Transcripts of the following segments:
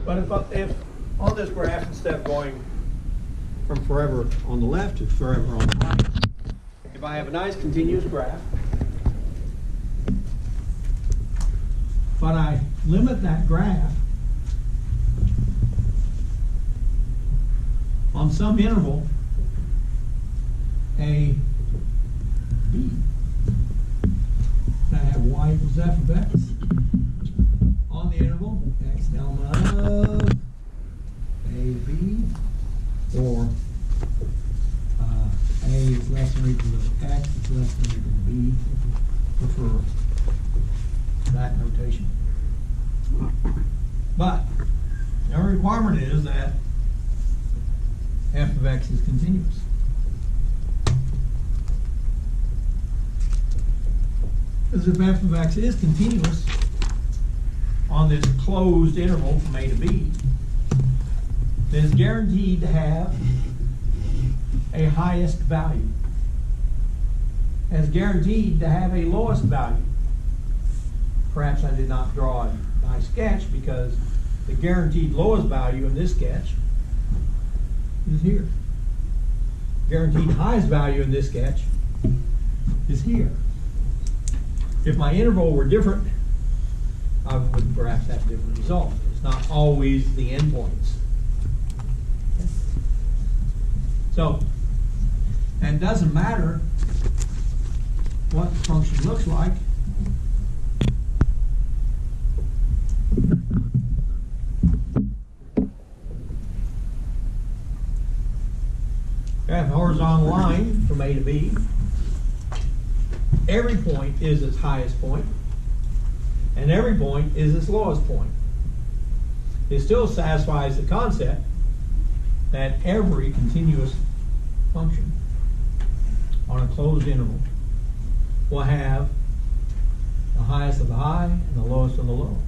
But if on this graph, instead of going from forever on the left to forever on the right, if I have a nice continuous graph, but I limit that graph on some interval A, B. I have y equals f of x on the interval x element of A, B, or A is less than or equal to x, it's less than or equal to B, if you prefer that notation. But the requirement is that f of x is continuous. Because if f of x is continuous on this closed interval from A to B, then it's guaranteed to have a highest value. It's guaranteed to have a lowest value. Perhaps I did not draw a nice sketch because the guaranteed lowest value in this sketch is here. Guaranteed highest value in this sketch is here. If my interval were different, I would perhaps have a different result. It's not always the endpoints. So, and it doesn't matter what the function looks like. I have a horizontal line from A to B. Every point is its highest point, and every point is its lowest point. It still satisfies the concept that every continuous function on a closed interval will have the highest of the high and the lowest of the low.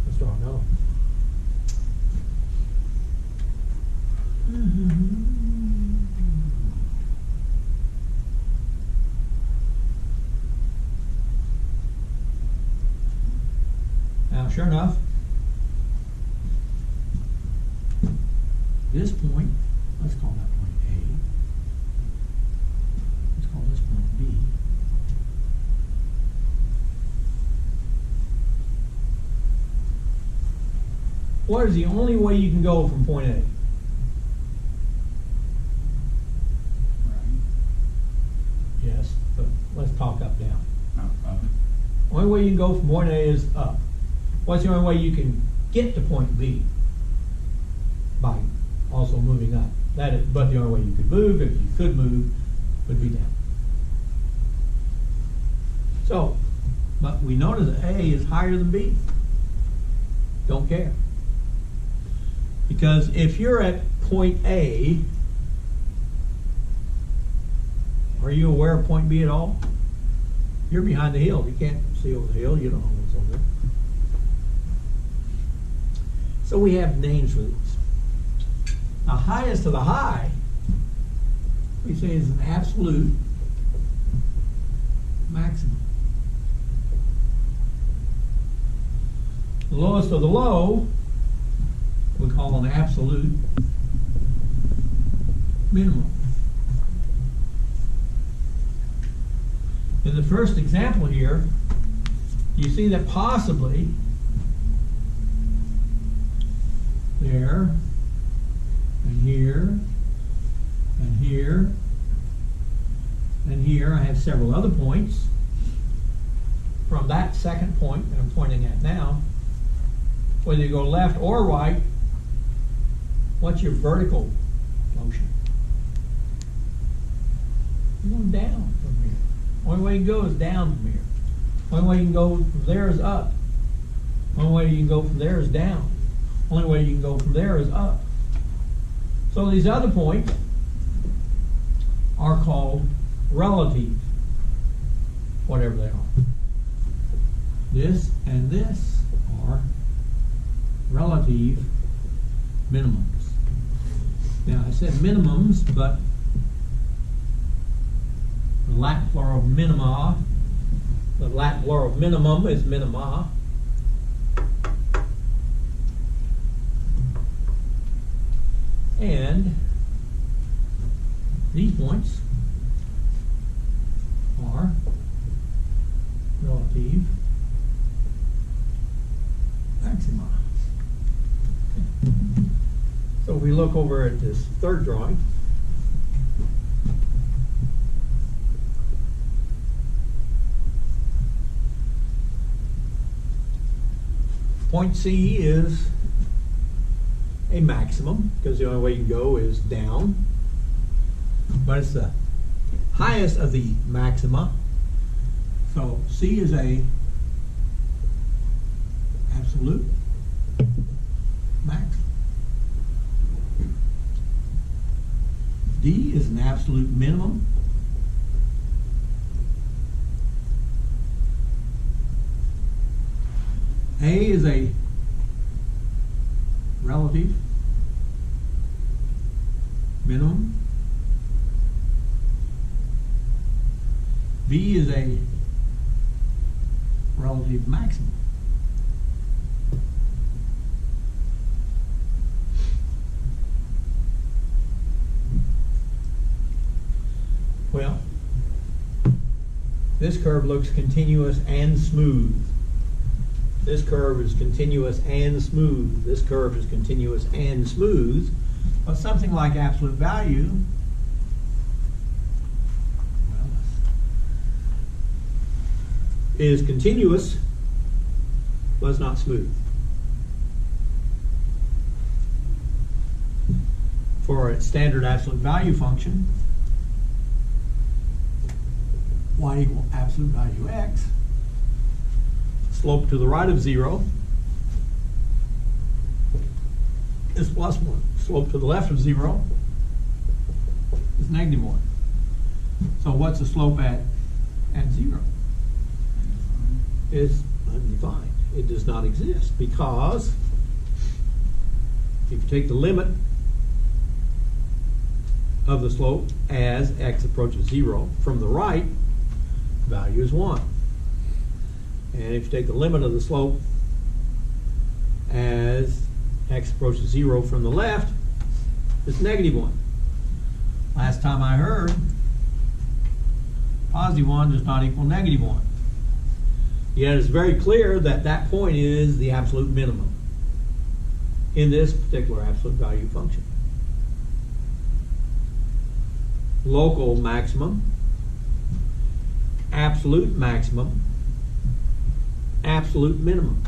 Let's draw another. Now, sure enough, this point, let's call that point A. Let's call this point B. What is the only way you can go from point A? Yes, but let's talk up, down. Only way you can go from point A is up. What's the only way you can get to point B? By also moving up. That is, but the only way you could move, if you could move, would be down. So, but we notice that A is higher than B. Don't care. Because if you're at point A, are you aware of point B at all? You're behind the hill. You can't see over the hill. You don't know what's over there. So we have names for these. The highest of the high, we say, is an absolute maximum. The lowest of the low, we call an absolute minimum. In the first example here, you see that possibly there, and here, and here, and here, I have several other points from that second point that I'm pointing at now. Whether you go left or right, what's your vertical motion? You're going down from here. Only way you can go is down from here. Only way you can go from there is up. Only way you can go from there is down. Only way you can go from there is up. So these other points are called relative, whatever they are. This and this are relative minimums. Now I said minimums, but the Latin plural of minima, the Latin plural of minimum is minima. And these points are relative maxima. Okay. So if we look over at this third drawing, point C is a maximum, because the only way you can go is down. But it's the highest of the maxima. So C is a absolute max. D is an absolute minimum. A is a relative minimum. B is a relative maximum. Well, this curve looks continuous and smooth. This curve is continuous and smooth. This curve is continuous and smooth. But something like absolute value, well, is continuous, but it's not smooth. For a standard absolute value function, y equal absolute value x, slope to the right of 0 is +1. Slope to the left of 0 is -1. So what's the slope at 0? It's undefined. It does not exist, because if you take the limit of the slope as x approaches 0 from the right, value is 1. And if you take the limit of the slope as x approaches 0 from the left, it's -1. Last time I heard, +1 does not equal -1. Yet it's very clear that that point is the absolute minimum in this particular absolute value function. Local maximum, absolute maximum, absolute minimum.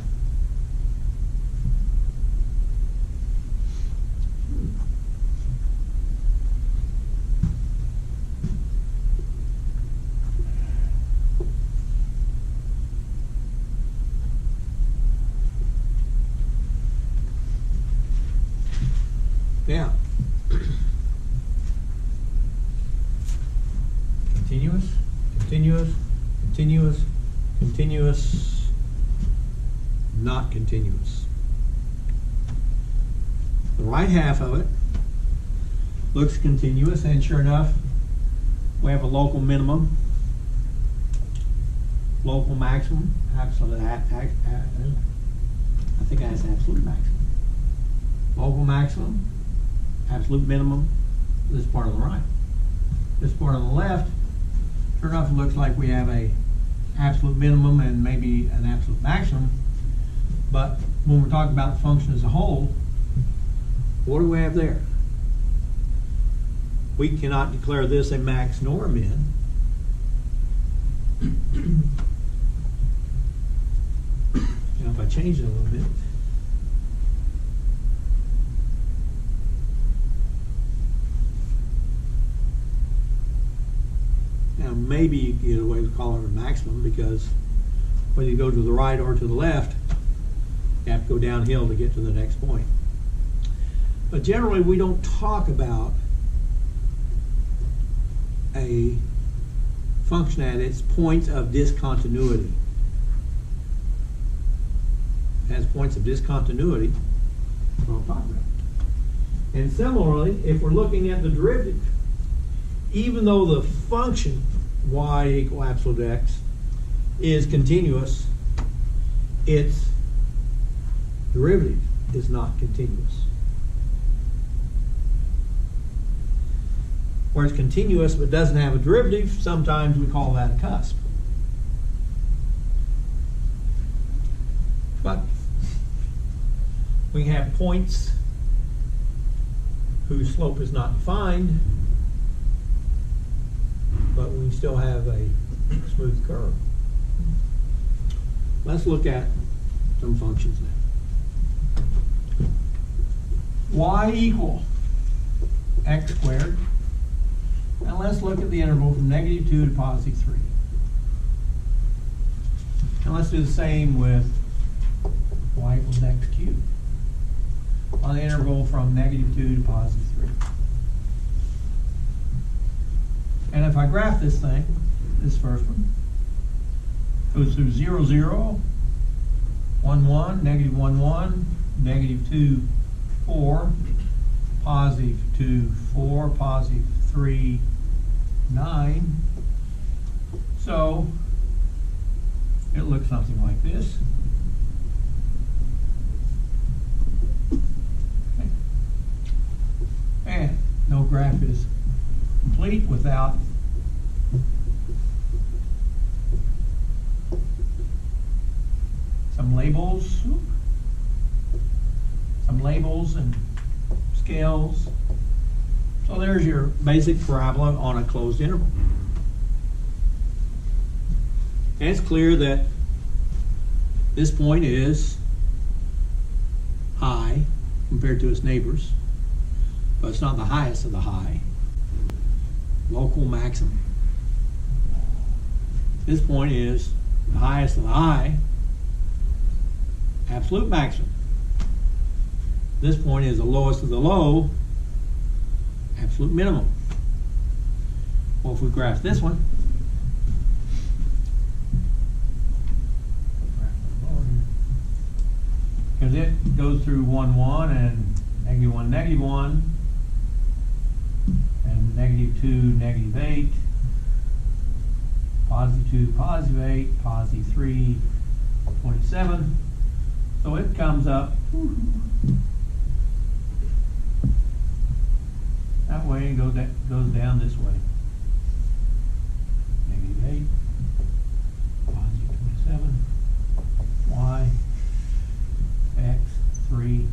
Now, continuous, continuous, continuous, continuous, not continuous. The right half of it looks continuous, and sure enough, we have a local minimum, local maximum, absolute, I think that's absolute maximum. Local maximum, absolute minimum, this part on the right. This part on the left, sure enough, it looks like we have a absolute minimum and maybe an absolute maximum. But when we're talking about the function as a whole, what do we have there? We cannot declare this a max nor a min. Now if I change it a little bit, now maybe you get away with calling it a maximum, because whether you go to the right or to the left, you have to go downhill to get to the next point. But generally we don't talk about a function at its points of discontinuity. It has points of discontinuity, we don't talk about it. And similarly, if we're looking at the derivative, even though the function y equal absolute x is continuous, its derivative is not continuous. where it's continuous but doesn't have a derivative, sometimes we call that a cusp. But we have points whose slope is not defined, but we still have a smooth curve. Let's look at some functions now. Y equal x squared. And let's look at the interval from -2 to +3. And let's do the same with y equals x cubed on the interval from -2 to +3. And if I graph this thing, this first one goes through 0, 0, 1, 1, -1, 1, -2, 4, +2, 4, +3, 9. So it looks something like this. Okay. And no graph is complete without some labels and scales. So there's your basic parabola on a closed interval. And it's clear that this point is high compared to its neighbors, but it's not the highest of the high. Local maximum. This point is the highest of the high, absolute maximum. This point is the lowest of the low, absolute minimum. Well, if we graph this one, because it goes through 1, 1 and -1, -1, and -2, -8, +2, +8, +3, 27. So it comes up that way and goes down this way. -8, +27, y, x, 3,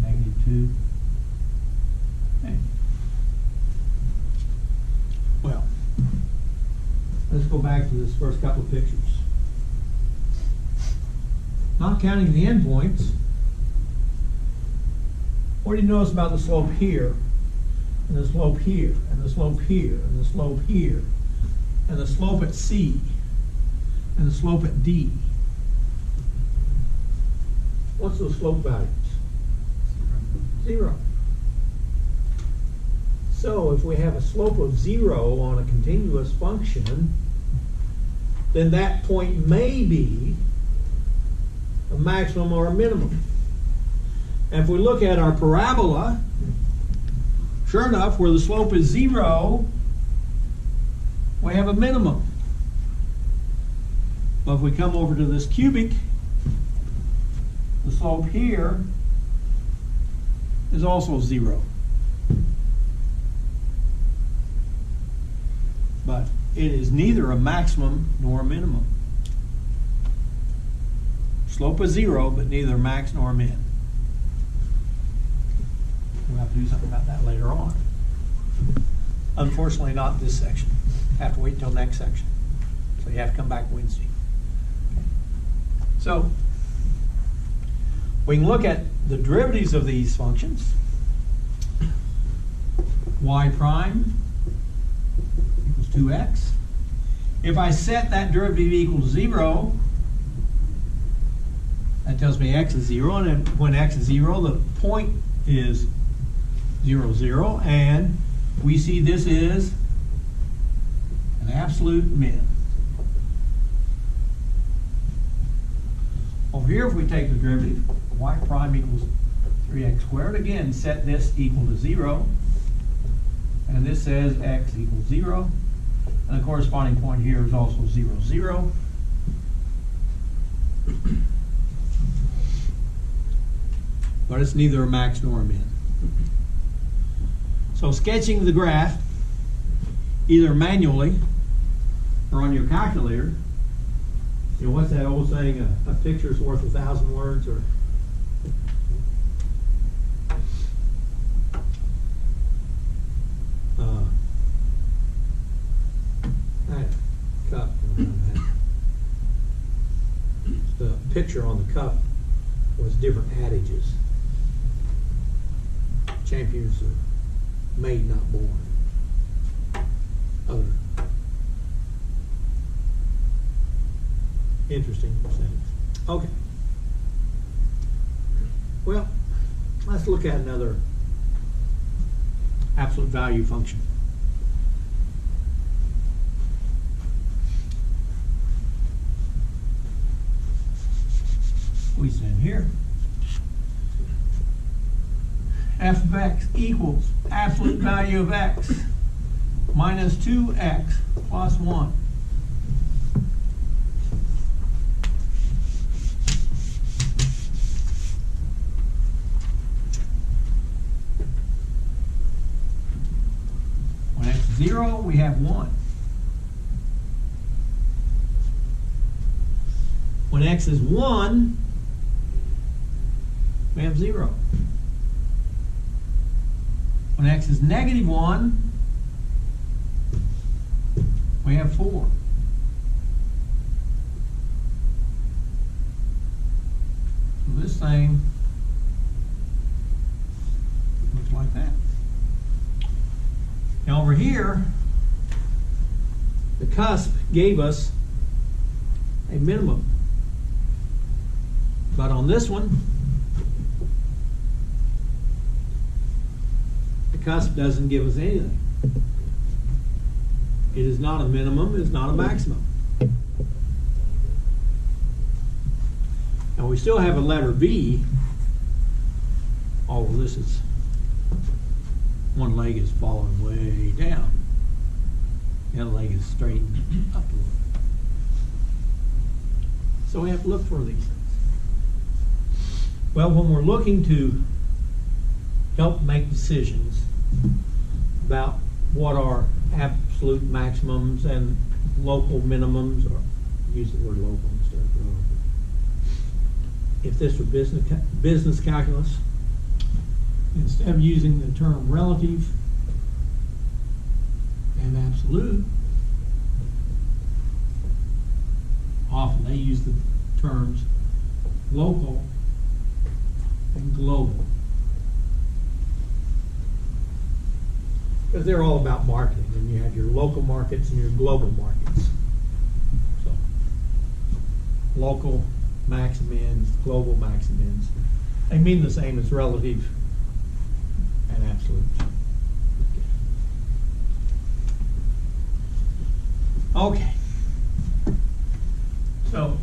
-2. Okay. Well, let's go back to this first couple of pictures. Not counting the endpoints, what do you notice about the slope here, and the slope here, and the slope here, and the slope here, and the slope at C, and the slope at D? What's those slope values? 0. So if we have a slope of 0 on a continuous function, then that point may be a maximum or a minimum. And if we look at our parabola, sure enough, where the slope is 0, we have a minimum. But if we come over to this cubic, the slope here is also 0. But it is neither a maximum nor a minimum. Slope is 0, but neither max nor min. We'll have to do something about that later on. Unfortunately, not this section. Have to wait until next section. So you have to come back Wednesday. Okay. So we can look at the derivatives of these functions. Y prime equals 2x. If I set that derivative equal to 0, that tells me x is 0, and when x is 0, the point is 0, 0, and we see this is an absolute min. Over here, if we take the derivative, y prime equals 3x squared, again, set this equal to 0, and this says x equals 0, and the corresponding point here is also 0, 0. But it's neither a max nor a min. So sketching the graph, either manually or on your calculator, you know, what's that old saying, a picture's worth 1,000 words, or I had a cup. The picture on the cup was different adages. Champions are made, not born. Other interesting things. Okay. Well, let's look at another absolute value function. We send here. F of x equals absolute value of x minus 2x plus 1. When x is 0, we have 1. When x is 1, we have 0. When x is negative 1, we have 4. So this thing looks like that. Now over here, the cusp gave us a minimum. But on this one, the cusp doesn't give us anything. It is not a minimum, it is not a maximum. And we still have a letter V, although this is, one leg is falling way down. The other leg is straightened up a little. So we have to look for these things. Well, when we're looking to help make decisions about what are absolute maximums and local minimums, or use the word local instead of relative. If this were business calculus, instead of using the term relative and absolute, often they use the terms local and global, because they're all about marketing, and you have your local markets and your global markets. So local maximins, global maximins, they mean the same as relative and absolute. Okay. So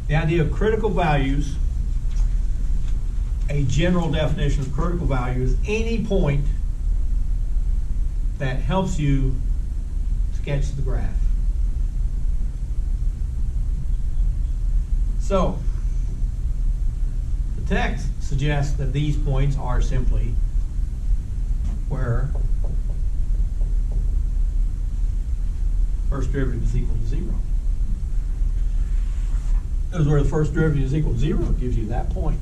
the idea of critical values, a general definition of critical value is any point that helps you sketch the graph. So the text suggests that these points are simply where first derivative is equal to 0. Because where the first derivative is equal to 0, it gives you that point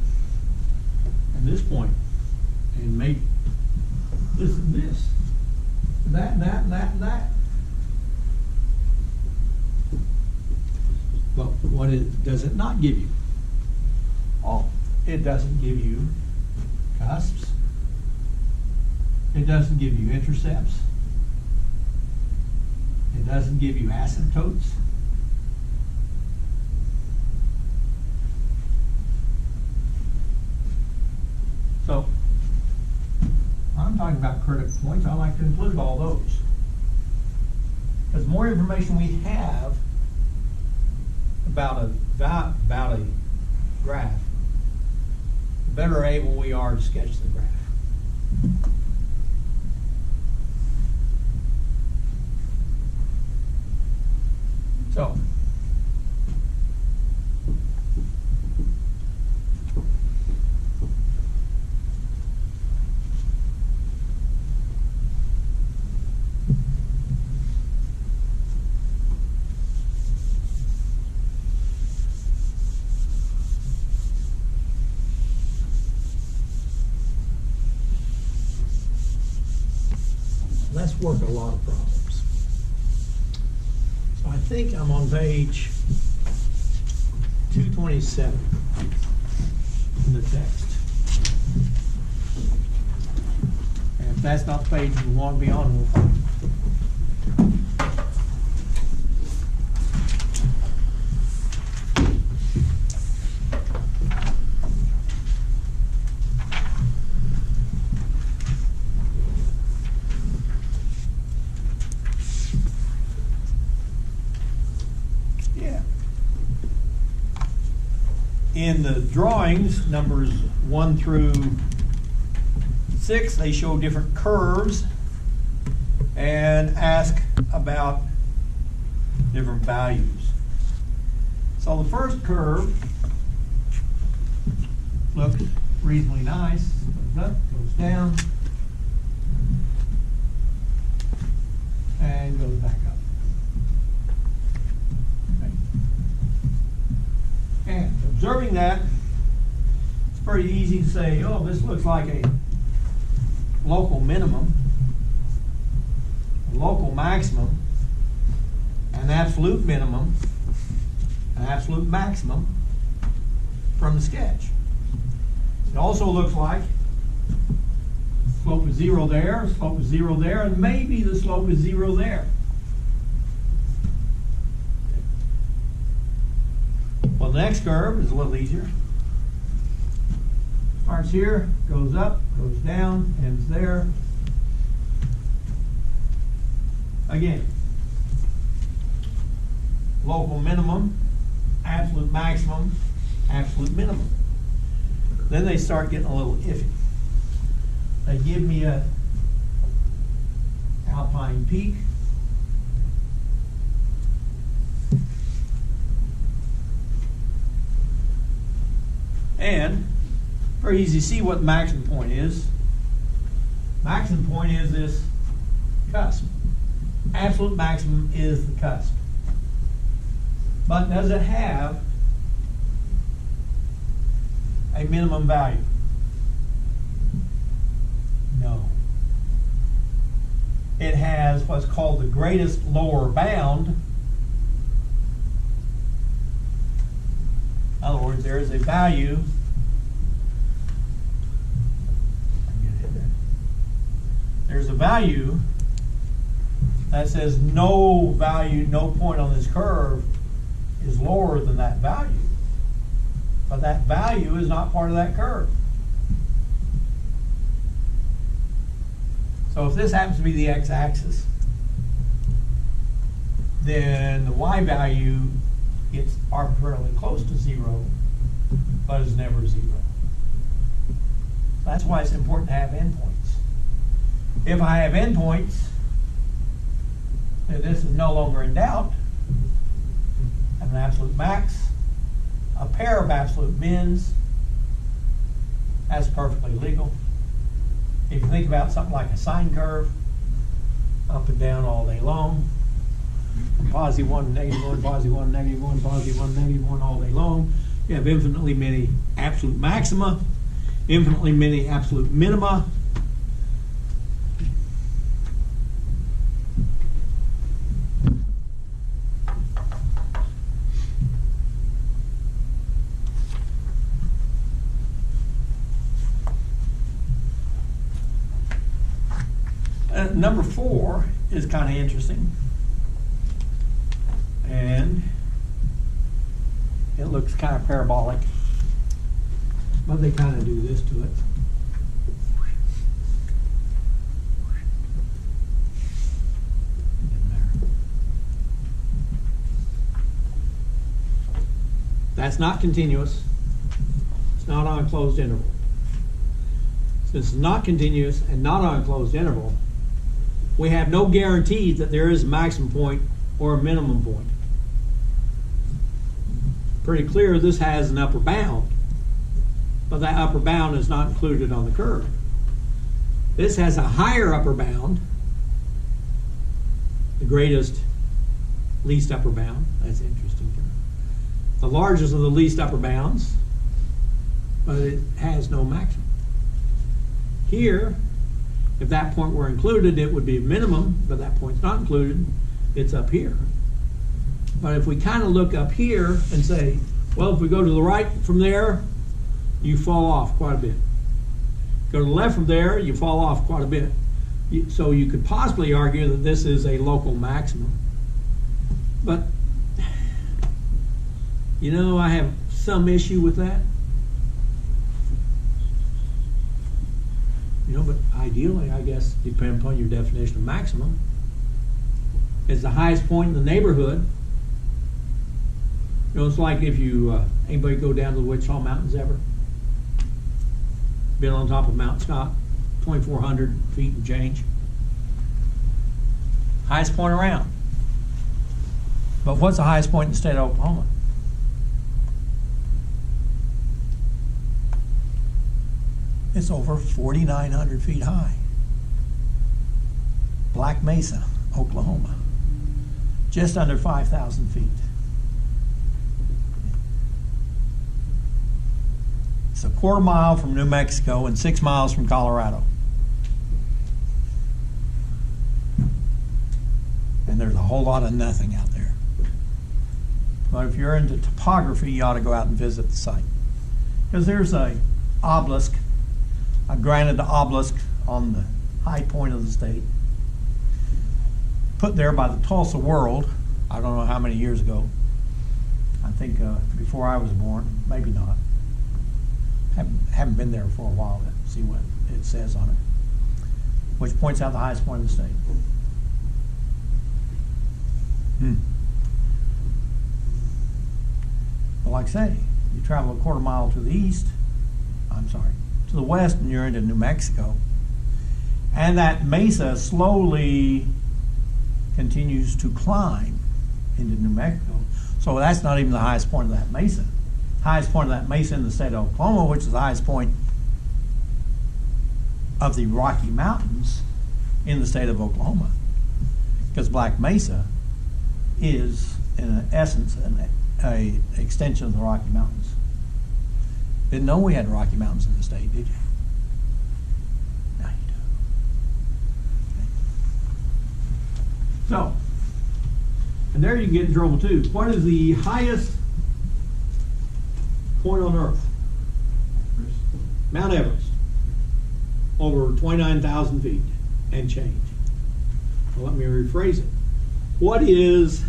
and this point, and make this and this, that and that and that and that. But what does it not give you? Oh, it doesn't give you cusps. It doesn't give you intercepts. It doesn't give you asymptotes. So, I'm talking about critical points. I like to include all those. Because the more information we have about a graph, the better able we are to sketch the graph. So, work a lot of problems. So I think I'm on page 227 in the text. And if that's not the page you want to be on, we'll find it. In the drawings, numbers 1 through 6, they show different curves and ask about different values. So the first curve looks reasonably nice. Goes up, goes down, and goes back up. And observing that, it's pretty easy to say, oh, this looks like a local minimum, a local maximum, an absolute minimum, an absolute maximum from the sketch. It also looks like slope is 0 there, slope is 0 there, and maybe the slope is 0 there. Well, the next curve is a little easier. Starts here, goes up, goes down, ends there. Again, local minimum, absolute maximum, absolute minimum. Then they start getting a little iffy. They give me a alpine peak. And very easy to see what the maximum point is. Maximum point is this cusp. Absolute maximum is the cusp. But does it have a minimum value? No. It has what's called the greatest lower bound. In other words, there is a value. There's a value that says no value, no point on this curve is lower than that value. But that value is not part of that curve. So if this happens to be the x-axis, then the y value gets arbitrarily close to 0, but is never 0. That's why it's important to have endpoints. If I have endpoints, then this is no longer in doubt. I have an absolute max, a pair of absolute mins. That's perfectly legal. If you think about something like a sine curve, up and down all day long, positive 1, negative 1, positive 1, negative 1, positive 1, negative 1 all day long. You have infinitely many absolute maxima, infinitely many absolute minima. Number 4 is kind of interesting. And it looks kind of parabolic, but they kind of do this to it. That's not continuous. It's not on a closed interval. Since it's not continuous and not on a closed interval, we have no guarantee that there is a maximum point or a minimum point. Pretty clear this has an upper bound, but that upper bound is not included on the curve. This has a higher upper bound, the greatest least upper bound. That's an interesting term. The largest of the least upper bounds, but it has no maximum. Here, If that point were included, it would be minimum, but that point's not included, it's up here. But if we kind of look up here and say, well, if we go to the right from there, you fall off quite a bit. Go to the left from there, you fall off quite a bit. So you could possibly argue that this is a local maximum. But, you know, I have some issue with that. You know, but ideally, I guess, depending upon your definition of maximum, is the highest point in the neighborhood. You know, it's like if you, anybody go down to the Wichita Mountains ever? Been on top of Mount Scott, 2,400 feet and change. Highest point around. But what's the highest point in the state of Oklahoma? It's over 4,900 feet high. Black Mesa, Oklahoma. Just under 5,000 feet. It's a quarter mile from New Mexico and 6 miles from Colorado. And there's a whole lot of nothing out there. But if you're into topography, you ought to go out and visit the site. Because there's a obelisk, a granite obelisk on the high point of the state, put there by the Tulsa World, I don't know how many years ago. I think before I was born, maybe not. Haven't been there for a while to see what it says on it, which points out the highest point of the state. Well, like I say, you travel a quarter mile to the east, to the west, and you're into New Mexico. And that mesa slowly continues to climb into New Mexico. So that's not even the highest point of that mesa. Highest point of that mesa in the state of Oklahoma, which is the highest point of the Rocky Mountains in the state of Oklahoma. Because Black Mesa is, in essence, an extension of the Rocky Mountains. Didn't know we had Rocky Mountains in the state, did you? Now you do. Okay. So, and there you can get in trouble too. What is the highest point on Earth? Mount Everest. Over 29,000 feet and change. Well, let me rephrase it. What is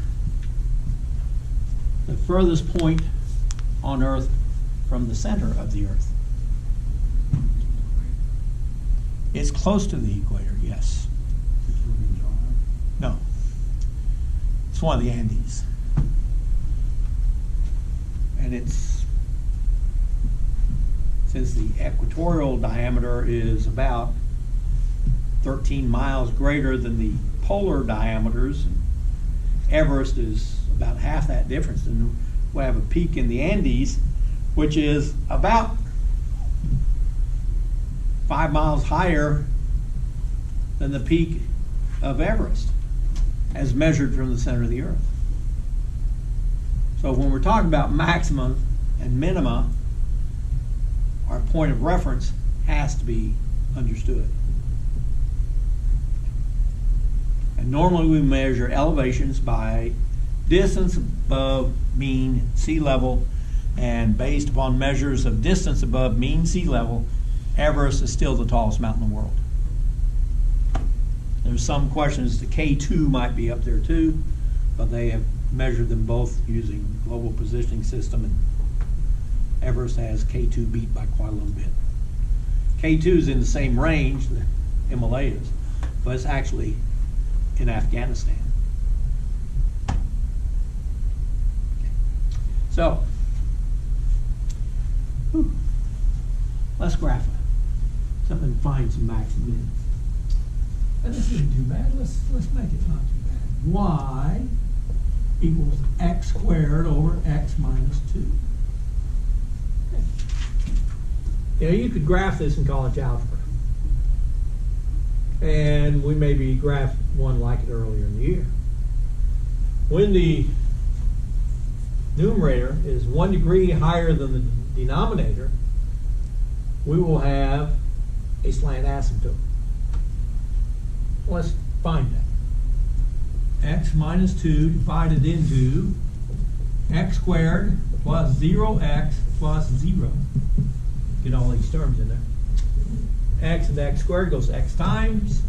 the furthest point on Earth from the center of the Earth? It's close to the equator, yes. No. It's one of the Andes. And it's, since the equatorial diameter is about 13 miles greater than the polar diameters, Everest is about half that difference, and we have a peak in the Andes, which is about 5 miles higher than the peak of Everest, as measured from the center of the Earth. So when we're talking about maxima and minima, our point of reference has to be understood. And normally we measure elevations by distance above mean sea level, and based upon measures of distance above mean sea level, Everest is still the tallest mountain in the world. There's some questions the K2 might be up there too, but they have measured them both using global positioning system, and Everest has K2 beat by quite a little bit. K2 is in the same range, the Himalayas, but it's actually in Afghanistan. Okay. So, let's graph it. Something, find some max and min. And this isn't too bad. Let's make it not too bad. Y equals x squared over x minus 2. Okay. You know, you could graph this in college algebra. And we maybe graphed one like it earlier in the year. When the numerator is 1 degree higher than the denominator, we will have a slant asymptote. Let's find that. X minus 2 divided into x squared plus 0x plus 0. Get all these terms in there. X and x squared goes x times.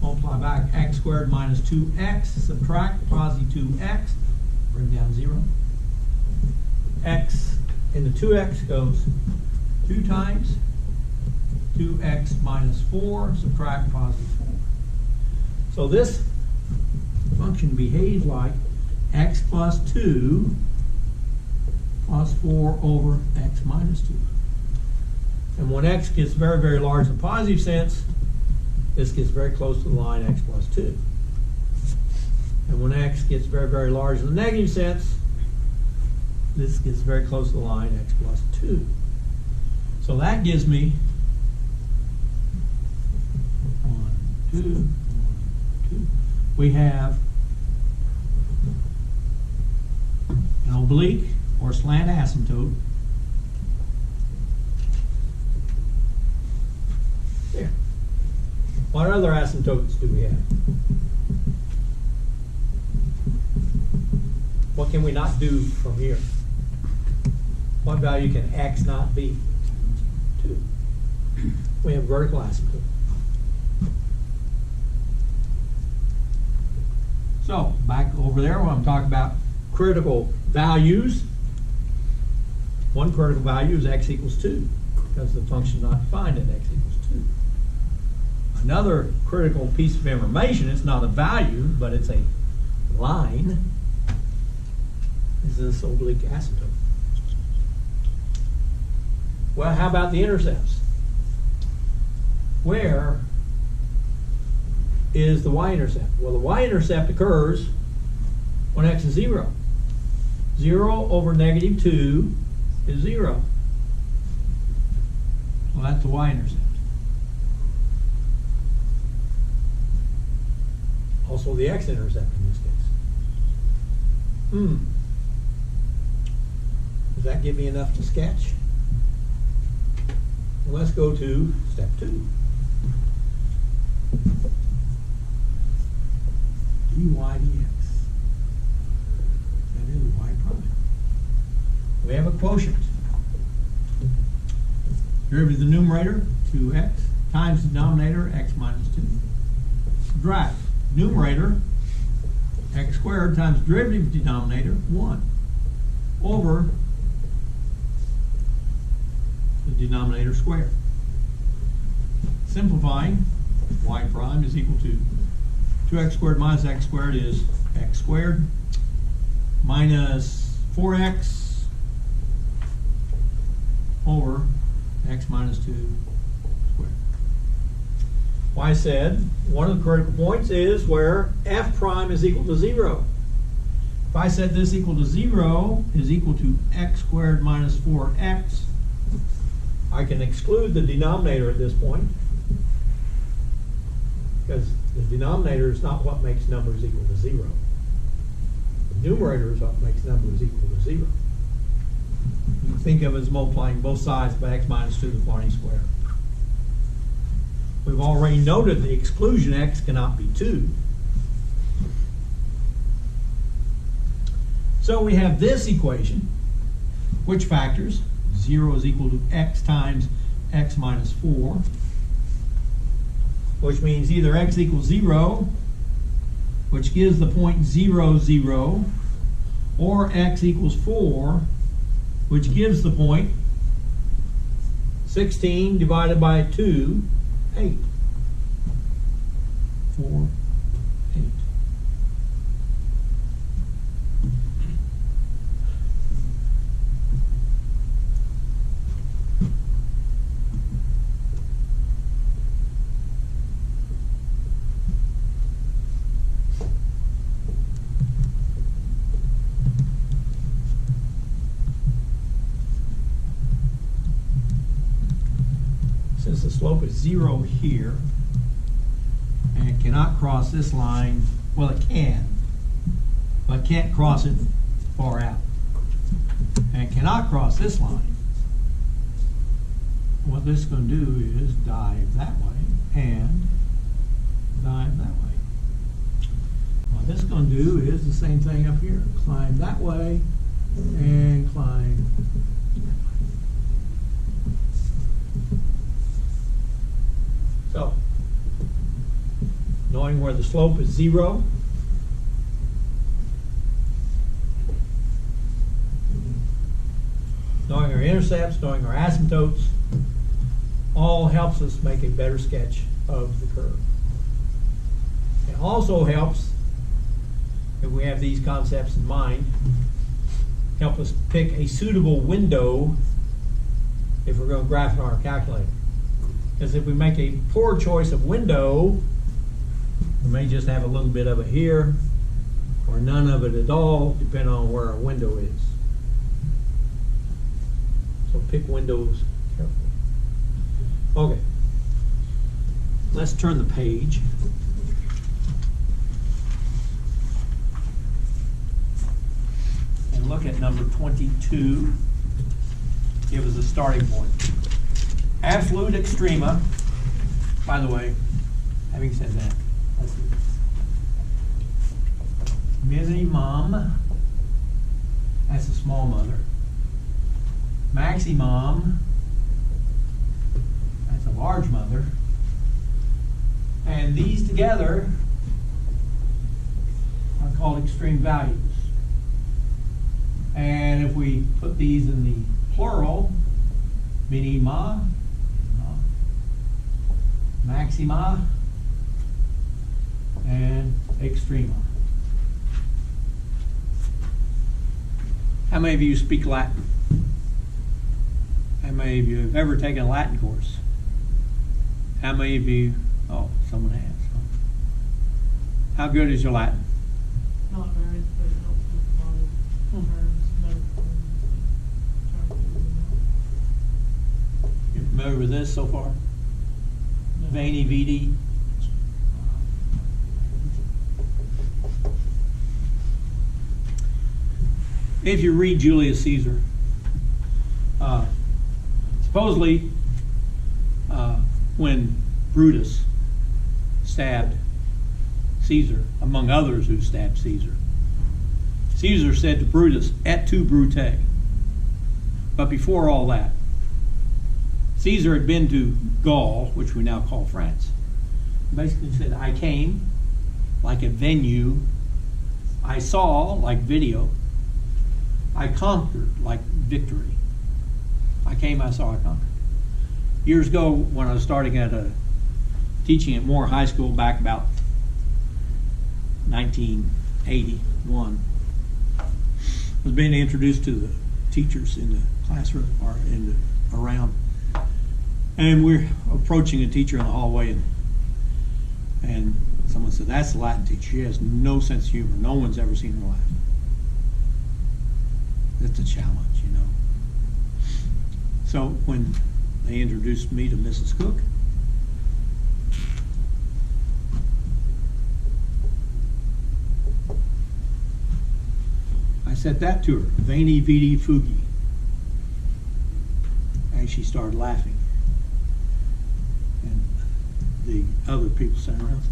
Multiply back x squared minus 2x. Subtract positive 2x. Bring down 0. X into 2x goes 2 times. 2x minus 4. Subtract positive 4. So this function behaves like x plus 2 plus 4 over x minus 2. And when x gets very, very large in the positive sense, this gets very close to the line x plus 2. And when x gets very, very large in the negative sense, this gets very close to the line x plus 2. So that gives me 1, 2, 1, 2. We have an oblique or slant asymptote there. What other asymptotes do we have? What can we not do from here? What value can x not be? 2. We have vertical asymptote. So, back over there when I'm talking about critical values, one critical value is x equals 2 because the function is not defined at x equals 2. Another critical piece of information, it's not a value, but it's a line, is this oblique asymptote. Well, how about the intercepts? Where is the y-intercept? Well, the y-intercept occurs when x is 0. 0 over negative 2 is 0. So that's the y-intercept. Also the x-intercept in this case. Does that give me enough to sketch? Well, let's go to step 2. dy dx. That is y prime. We have a quotient. Derivative of the numerator, 2x, times the denominator, x minus 2. Subtract. Numerator, x squared, times derivative of the denominator, 1, over the denominator squared. Simplifying, y prime is equal to 2x squared minus x squared is x squared minus 4x over x minus 2 squared. Well, I said one of the critical points is where f prime is equal to 0. If I said this equal to 0 is equal to x squared minus 4x, I can exclude the denominator at this point because the denominator is not what makes numbers equal to 0. The numerator is what makes numbers equal to 0. You can think of it as multiplying both sides by x minus 2 to the quantity squared. We've already noted the exclusion x cannot be 2. So we have this equation, which factors 0 is equal to x times x minus 4, which means either x equals 0, which gives the point 0, 0, or x equals 4, which gives the point 16 divided by 2, 8. 4, 8. Since the slope is 0 here, and it cannot cross this line, well, it can, but can't cross it far out. And it cannot cross this line. What this is going to do is dive that way and climb that way. What this is going to do is the same thing up here. Climb that way and climb that way. So, knowing where the slope is 0, knowing our intercepts, knowing our asymptotes, all helps us make a better sketch of the curve. It also helps, if we have these concepts in mind, help us pick a suitable window if we're going to graph it on our calculator. Because if we make a poor choice of window, we may just have a little bit of it here, or none of it at all, depending on where our window is. So pick windows carefully. Okay, let's turn the page. And look at number 22. Give us a starting point. Absolute extrema. By the way, having said that, let's see. Minimum, that's a small mother. Maximum, that's a large mother. And these together are called extreme values. And if we put these in the plural, minima, maxima, and extrema. How many of you speak Latin? How many of you have ever taken a Latin course? How many of you, oh, someone has. How good is your Latin? Not very, but it helps with a lot of terms, medical things. You familiar with this so far? No. Veni, vidi. If you read Julius Caesar, supposedly when Brutus stabbed Caesar, among others who stabbed Caesar, Caesar said to Brutus, et tu, Brute. But before all that, Caesar had been to Gaul, which we now call France. Basically said, I came like a venue, I saw like video, I conquered like victory. I came, I saw, I conquered. Years ago, when I was starting at teaching at Moore High School back about 1981, I was being introduced to the teachers in the classroom or around. And we're approaching a teacher in the hallway, and someone said, that's the Latin teacher. She has no sense of humor. No one's ever seen her laugh. That's a challenge, you know. So when they introduced me to Mrs. Cook, I said that to her, Veni, vidi, fugi. And she started laughing. And the other people sat around,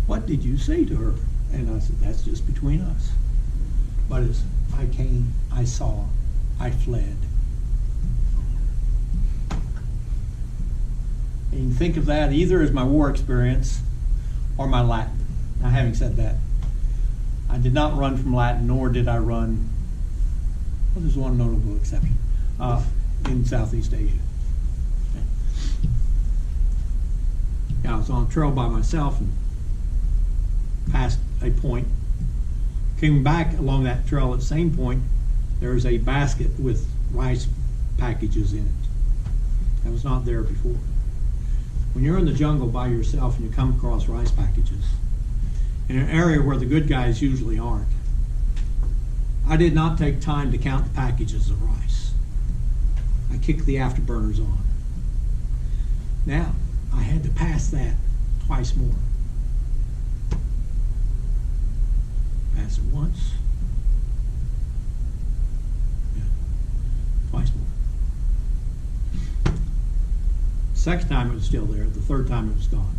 what did you say to her? And I said, that's just between us. But it's, I came, I saw, I fled. And you can think of that either as my war experience or my Latin. Now, having said that, I did not run from Latin, nor did I run, well, there's one notable exception, in Southeast Asia. Yeah, I was on a trail by myself and passed a point. Came back along that trail at the same point, there was a basket with rice packages in it. That was not there before. When you're in the jungle by yourself and you come across rice packages, in an area where the good guys usually aren't, I did not take time to count the packages of rice. I kicked the afterburners on. Now, I had to pass that twice more. Pass it once. Yeah, twice more. Second time it was still there. The third time it was gone.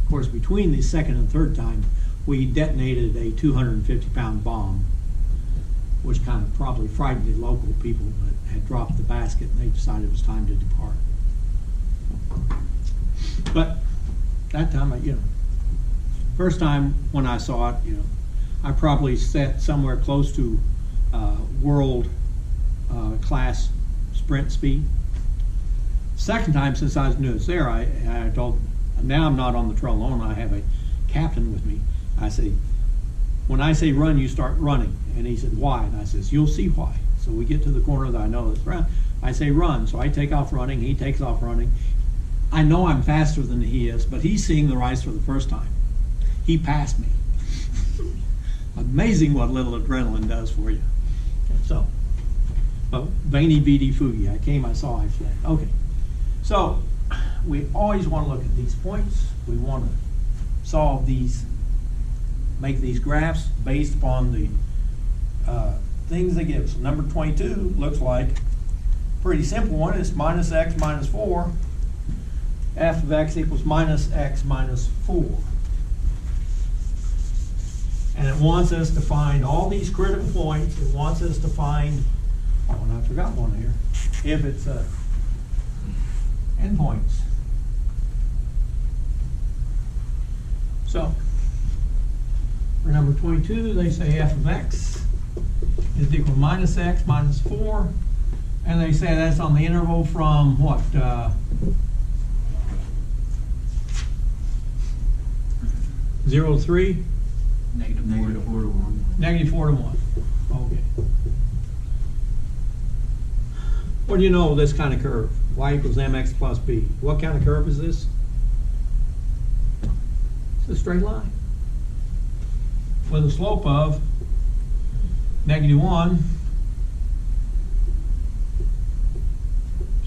Of course, between the second and third time, we detonated a 250-pound bomb, which kind of probably frightened the local people that had dropped the basket, and they decided it was time to depart. But that time, first time when I saw it, I probably set somewhere close to world class sprint speed. Second time since I knew it's there, I told, now I'm not on the trail alone, I have a captain with me. I say, when I say run, you start running. And he said, why? And I says, you'll see why. So we get to the corner that I know that's run. I say run, so I take off running, he takes off running. I know I'm faster than he is, but he's seeing the ice for the first time. He passed me. Amazing what little adrenaline does for you. So, veiny beady foogie. I came, I saw, I fled. Okay. So, we always want to look at these points. We want to solve these, make these graphs based upon the things they give us. So number 22 looks like a pretty simple one. It's minus x minus 4. F of x equals minus x minus 4. And it wants us to find all these critical points. It wants us to find, oh, and I forgot one here, if it's endpoints. So, for number 22, they say f of x is equal to minus x minus 4. And they say that's on the interval from what? 0 to 3? Negative 4 to 1. Negative 4 to 1. Okay. What do you know of this kind of curve? Y equals mx plus b. What kind of curve is this? It's a straight line with a slope of negative 1.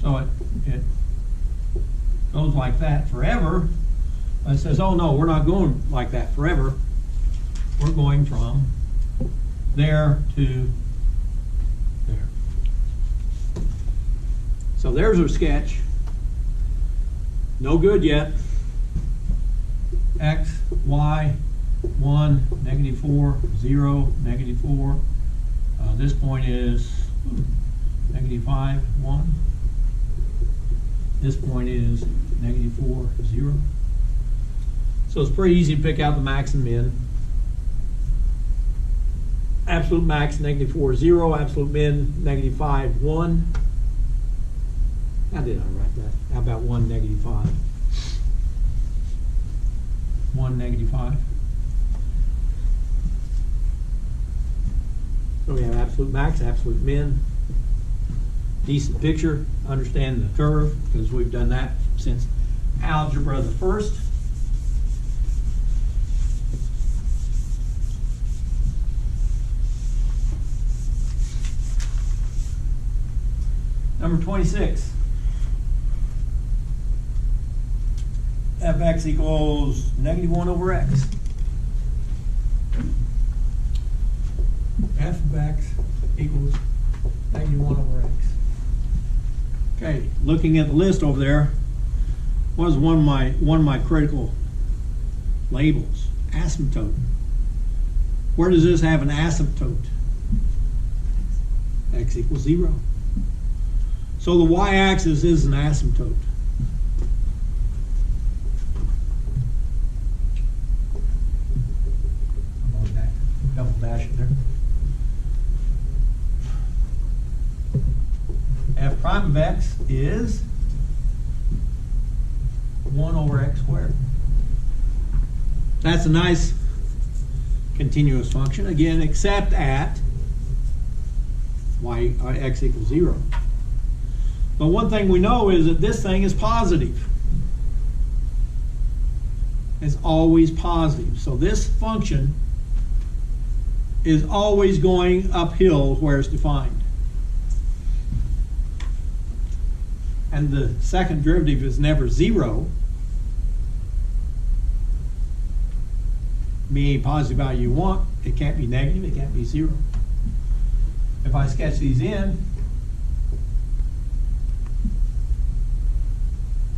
So it goes like that forever. But it says, oh no, we're not going like that forever. We're going from there to there. So there's our sketch. No good yet. X, Y, 1, negative 4, 0, negative 4. This point is negative 5, 1. This point is negative 4, 0. So it's pretty easy to pick out the max and min. Absolute max, negative 4, 0. Absolute min, negative 5, 1. How did I write that? How about 1, negative 5? 1, negative 5. So we have absolute max, absolute min. Decent picture. Understand the curve, because we've done that since algebra the first. Number 26. Fx equals negative 1 over x. F of x equals negative 1 over x. Okay, looking at the list over there, what is one of my critical labels? Asymptote. Where does this have an asymptote? X equals 0. So the y-axis is an asymptote. Double dash in there. F prime of x is 1 over x squared. That's a nice continuous function, again, except at x equals 0. But one thing we know is that this thing is positive. It's always positive. So this function is always going uphill where it's defined. And the second derivative is never 0. Be any positive value you want. It can't be negative, it can't be 0. If I sketch these in,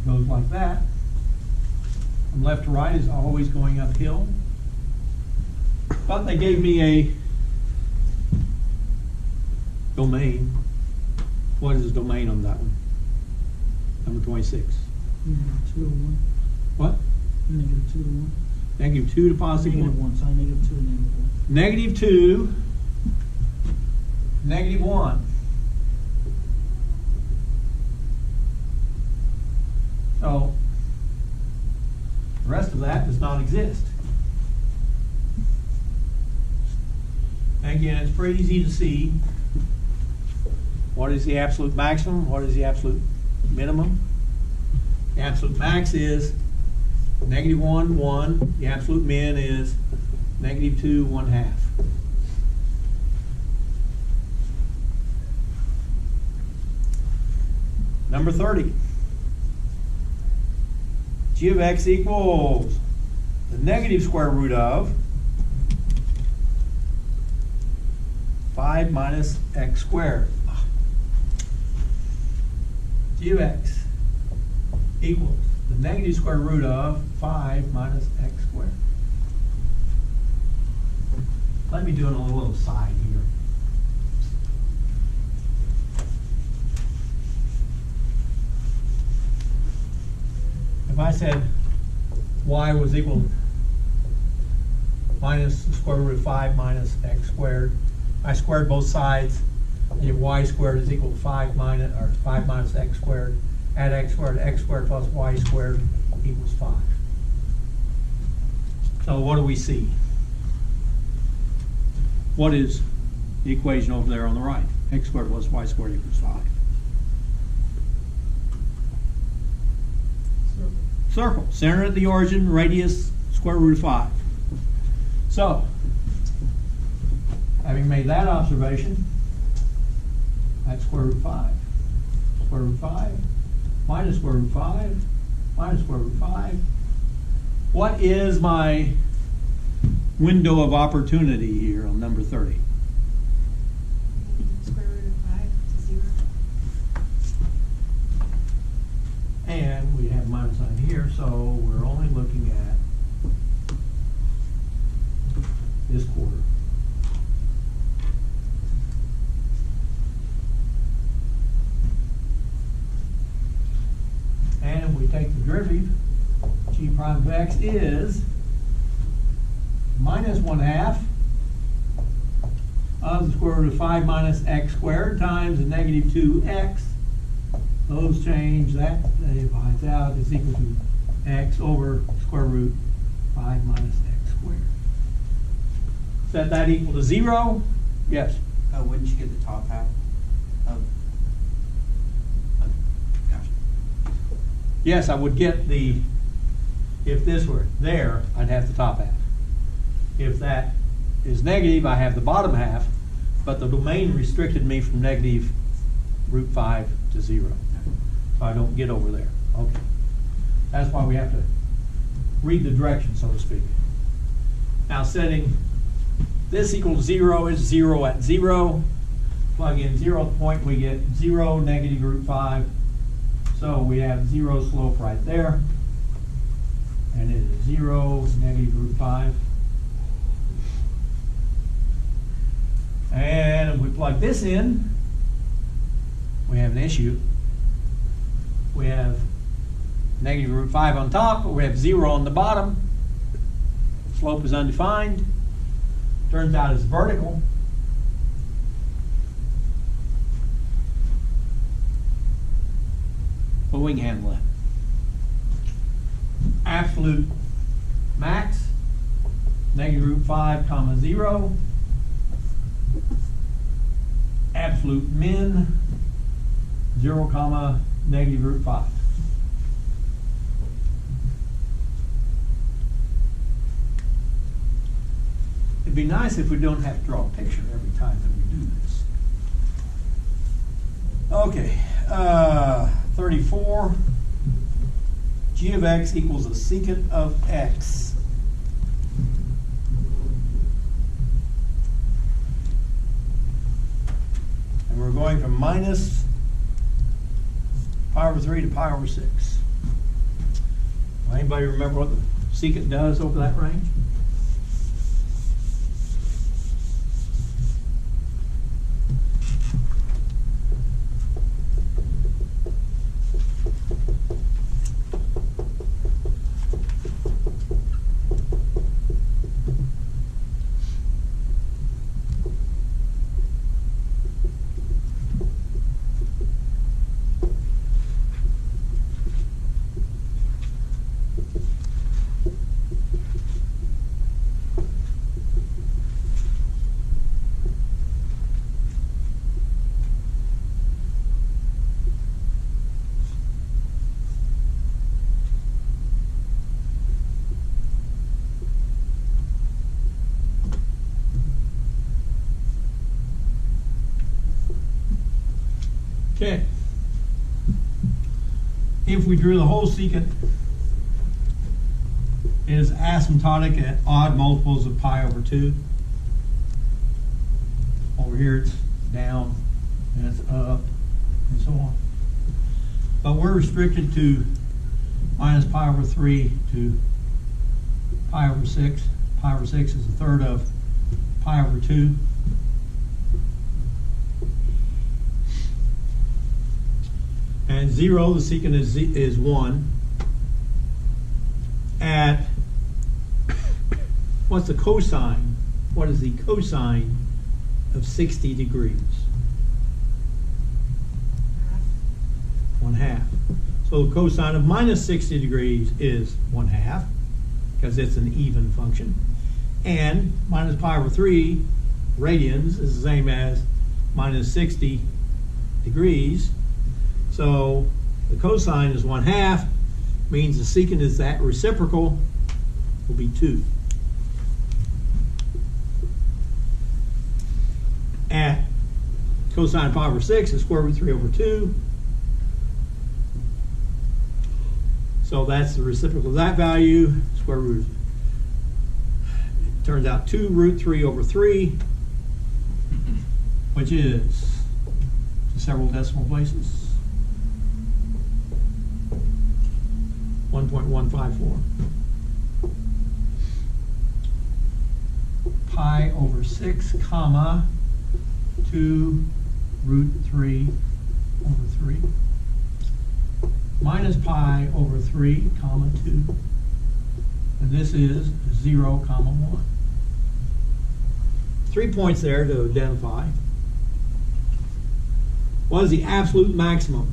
it goes like that. from left to right is always going uphill. But they gave me a domain. What is the domain on that one? Number 26. -2 to 1. What? -2 to 1. -2 to positive 1. -1, so -2 to -1. -2, -1. So, the rest of that does not exist. And again, it's pretty easy to see what is the absolute maximum, what is the absolute minimum. The absolute max is -1, 1. The absolute min is -2, 1/2. Number 30. G of x equals the negative square root of 5 minus x squared. G of x equals the negative square root of 5 minus x squared. Let me do it on a little side here. If I said y was equal minus the square root of 5 minus x squared, I squared both sides, and get y squared is equal to 5 minus x squared. Add x squared plus y squared equals 5. So what do we see? What is the equation over there on the right? X squared plus y squared equals 5. Circle. Center at the origin, radius, square root of 5. So, having made that observation, that's square root of 5. Square root of 5 minus square root of 5 minus square root of 5. What is my window of opportunity here on number 30? Square root of 5 to 0. And we have minus sign here, so we're only looking at this quarter. And we take the derivative, g prime of x is minus 1/2 of the square root of 5 minus x squared times the negative 2x. Those change, that divides out, is equal to x over square root 5 minus x squared. Set that equal to 0? Yes. Wouldn't you get the top half of gosh. Yes, I would get the, if this were there, I'd have the top half. If that is negative, I have the bottom half, but the domain restricted me from negative root 5 to 0. So I don't get over there. Okay. That's why we have to read the direction, so to speak. Now setting this equal to 0 is 0 at 0. Plug in 0th point, we get 0, negative root 5. So we have 0 slope right there. And it is 0, negative root 5. And if we plug this in, we have an issue. We have negative root 5 on top, but we have 0 on the bottom. Slope is undefined. Turns out it's vertical. But we can handle that. Absolute max, negative root 5 comma 0. Absolute min, 0 comma negative root 5. It'd be nice if we don't have to draw a picture every time that we do this. Okay, 34. G of x equals the secant of x. And we're going from minus pi over 3 to pi over 6. Anybody remember what the secant does over that range? Okay. If we drew the whole secant is asymptotic at odd multiples of pi over 2. Over here it's down and it's up and so on. But we're restricted to minus pi over 3 to pi over 6. Pi over 6 is a third of pi over 2. And 0, the secant is 1. At, what's the cosine? What is the cosine of 60 degrees? Half. 1/2. So the cosine of minus 60 degrees is 1/2, because it's an even function. And minus pi over 3 radians is the same as minus 60 degrees. So the cosine is 1/2, means the secant is that reciprocal will be 2. At cosine of pi over 6 is square root 3 over 2. So that's the reciprocal of that value, square root. It turns out 2 root 3 over 3, which is several decimal places. 1.154. Pi over 6, comma, 2 root 3 over 3. Minus pi over 3, comma, 2. And this is 0, comma, 1. 3 points there to identify. What is the absolute maximum?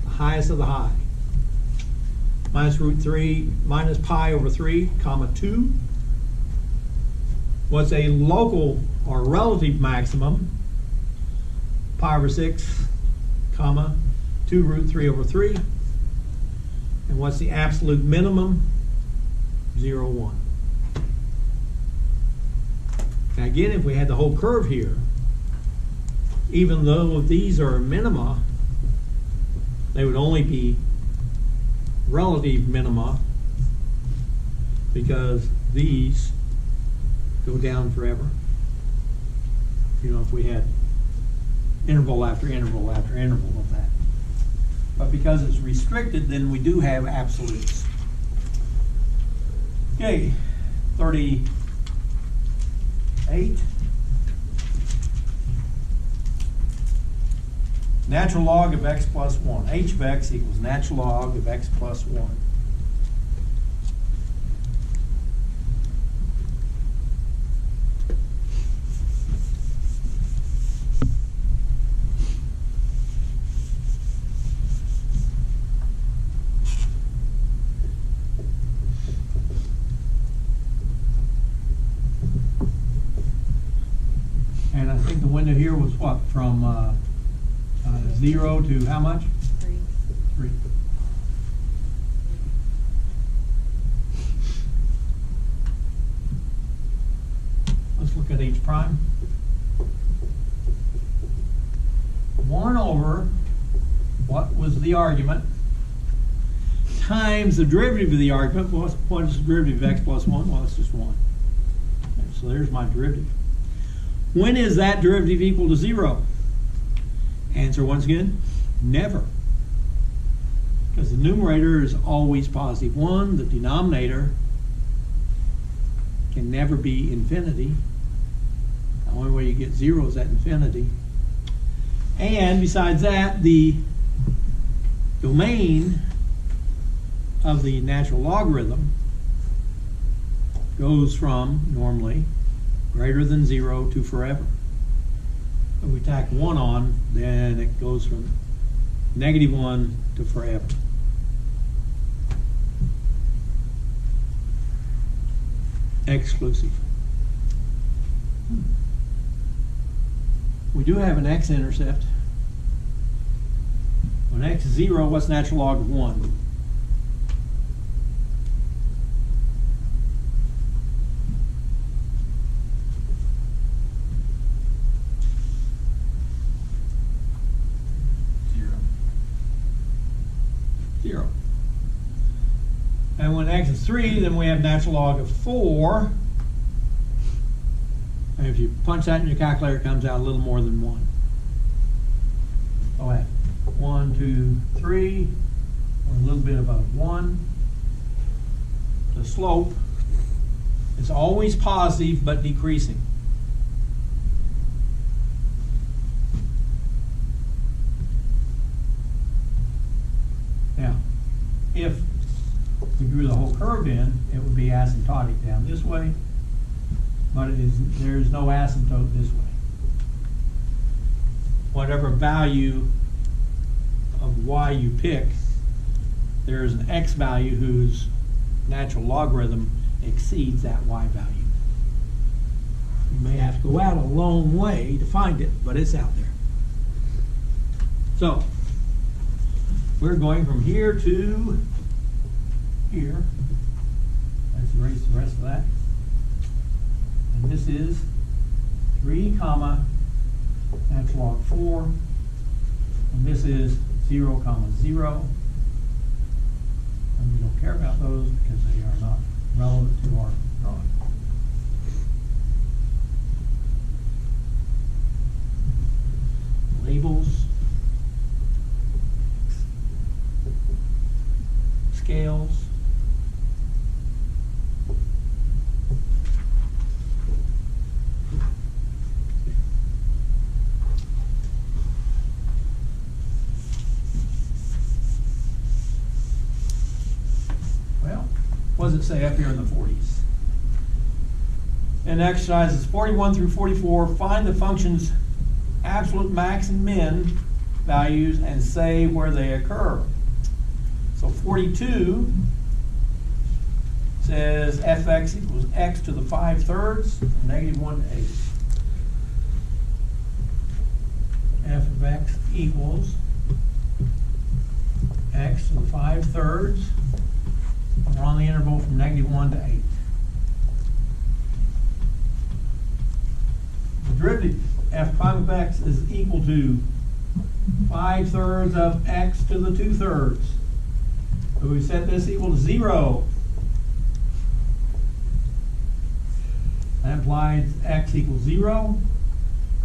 Highest of the high. Minus root 3, minus pi over 3, comma 2. What's a local or relative maximum? Pi over 6, comma 2 root 3 over 3. And what's the absolute minimum? 0, 1. Now again, if we had the whole curve here, even though these are minima, they would only be relative minima, because these go down forever. You know, if we had interval after interval after interval of that. But because it's restricted, then we do have absolutes. Okay, 38. Natural log of x plus 1. H of x equals natural log of x plus 1. And I think the window here was what? From 0 to how much? 3. 3. Let's look at h prime. 1 over what was the argument times the derivative of the argument. What is the derivative of x plus 1? Well, it's just 1. Okay, so there's my derivative. When is that derivative equal to 0? Answer once again, never. Because the numerator is always positive 1, the denominator can never be infinity. The only way you get 0 is at infinity. And besides that, the domain of the natural logarithm goes from, normally, greater than 0 to forever. If we tack 1 on, then it goes from -1 to forever. Exclusive. We do have an x-intercept. When x is 0, what's natural log of 1? Zero. And when x is 3, then we have natural log of 4. And if you punch that in your calculator, it comes out a little more than 1. Oh, at 1, 2, 3, or a little bit above 1. The slope is always positive but decreasing. Now, if we drew the whole curve in, it would be asymptotic down this way, but there is no asymptote this way. Whatever value of y you pick, there is an x value whose natural logarithm exceeds that y value. You may have to go out a long way to find it, but it's out there. So, we're going from here to here. Let's erase the rest of that. And this is 3 comma natural log 4. And this is 0 comma 0. And we don't care about those because they are not relevant to our drawing. Labels. Scales. Well, what does it say up here in the 40s? In exercises 41 through 44, find the function's absolute max and min values and say where they occur. So 42 says fx equals x to the 5/3 from -1 to 8. F of x equals x to the 5/3. We're on the interval from -1 to 8. The derivative f prime of x is equal to 5/3 of x to the 2/3. So we set this equal to 0. That implies x equals 0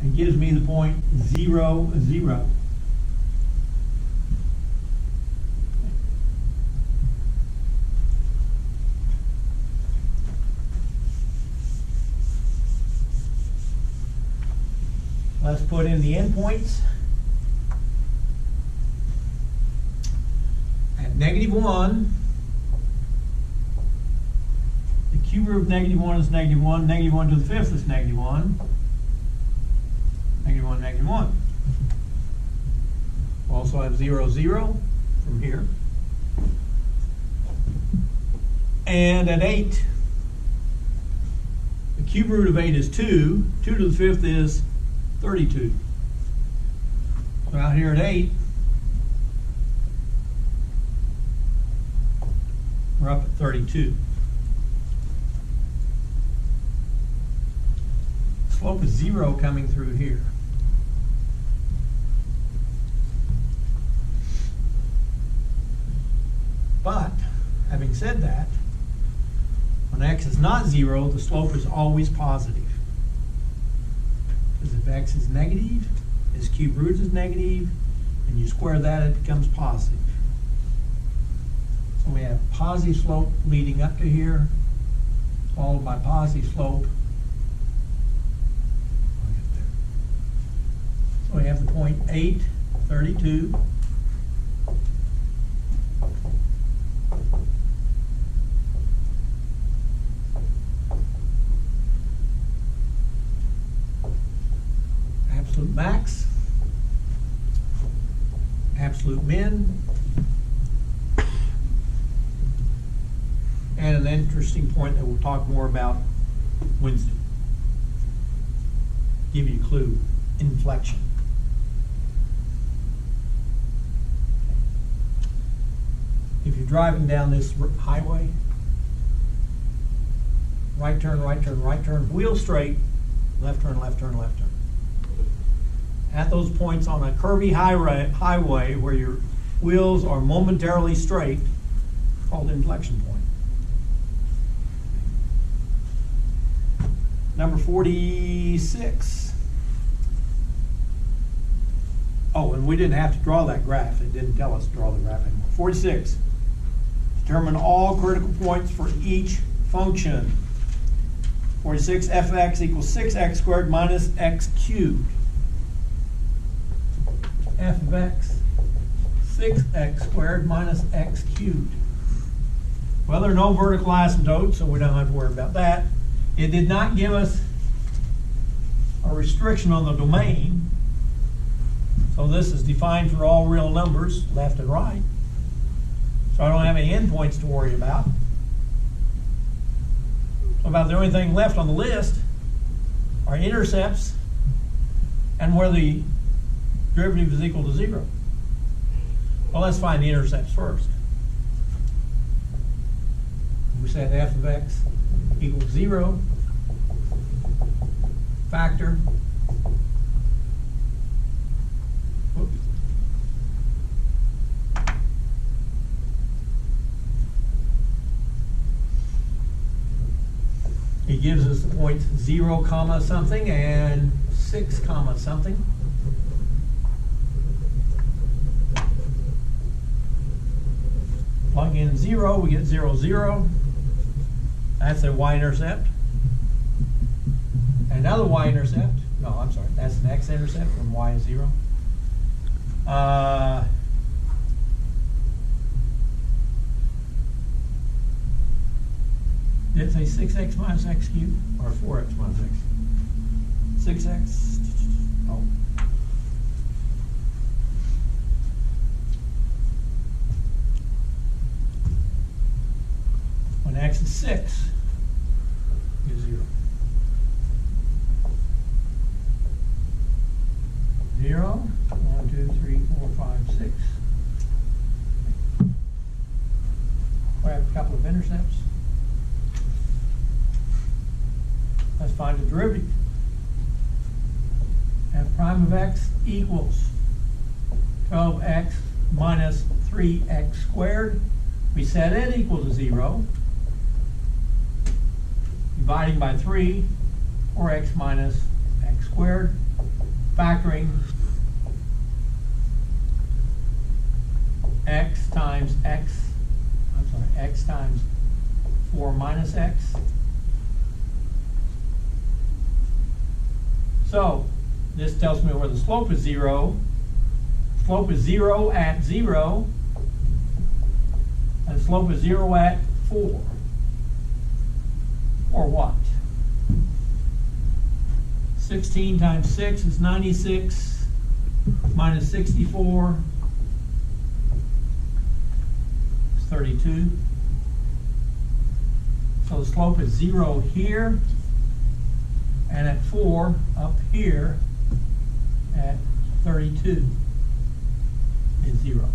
and gives me the point 0, 0. Let's put in the endpoints. At -1, the cube root of -1 is -1. -1 to the 5th is -1. -1, -1. We'll also have 0, 0 from here. And at 8, the cube root of 8 is 2. 2 to the 5th is 32. So out here at 8, we're up at 32. Slope is 0 coming through here. But, having said that, when x is not 0, the slope is always positive. Because if x is negative, Its cube root is negative, and you square that, it becomes positive. So we have positive slope leading up to here, followed by positive slope. So we have the point 8, 32. Absolute max, absolute min, and an interesting point that we'll talk more about Wednesday. Give you a clue, inflection. If you're driving down this highway, right turn, right turn, right turn, wheel straight, left turn, left turn, left turn. At those points on a curvy highway where your wheels are momentarily straight, called inflection point. Number 46. Oh, and we didn't have to draw that graph. It didn't tell us to draw the graph anymore. 46. Determine all critical points for each function. 46, f of x equals 6x squared minus x cubed. F of x, 6x squared minus x cubed. Well, there are no vertical asymptotes, so we don't have to worry about that. It did not give us a restriction on the domain, so this is defined for all real numbers, left and right. So I don't have any endpoints to worry about. About the only thing left on the list are intercepts and where the derivative is equal to 0. Well, let's find the intercepts first. We said f of x equals 0, factor. Whoops. It gives us the points 0 comma something and 6 comma something. Plug in 0, we get 0, 0. That's a y-intercept. Another y-intercept. No, I'm sorry. That's an x-intercept when y is 0. Did it say 6x minus x cubed or 4x minus x? 6x. Oh. When x is 6, is 0. 0, 1, 2, 3, 4, 5, 6. We have a couple of intercepts. Let's find the derivative. F prime of x equals 12x minus 3x squared. We set it equal to 0. Dividing by 3, 4x minus x squared. Factoring x times x, I'm sorry, x times 4 minus x. So this tells me where the slope is 0. Slope is 0 at 0. And slope is 0 at 4. Or what? 16 times 6 is 96 minus 64 is 32. So the slope is 0 here, and at 4 up here at 32 is 0.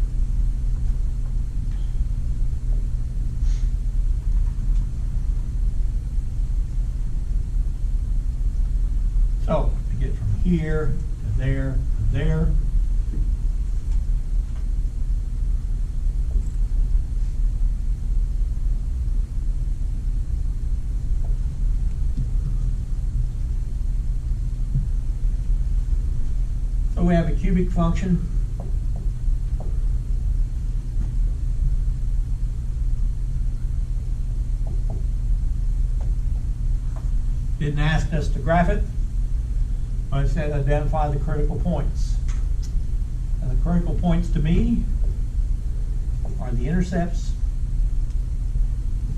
So to get from here to there to there, so we have a cubic function. Didn't ask us to graph it, but it said identify the critical points. And the critical points to me are the intercepts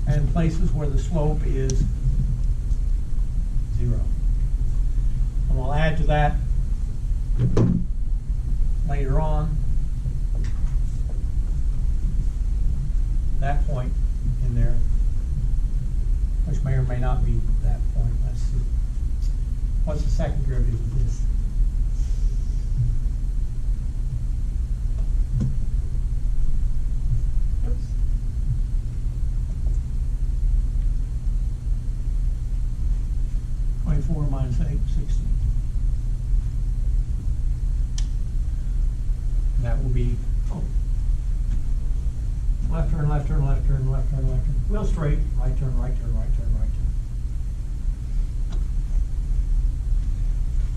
and places where the slope is 0. And we'll add to that later on that point in there, which may or may not be that point. Let's see. What's the second derivative of this? Oops. -24 minus 8, 16. And that will be left turn, left turn, left turn, left turn, left turn. Wheel straight, right turn, right turn, right turn,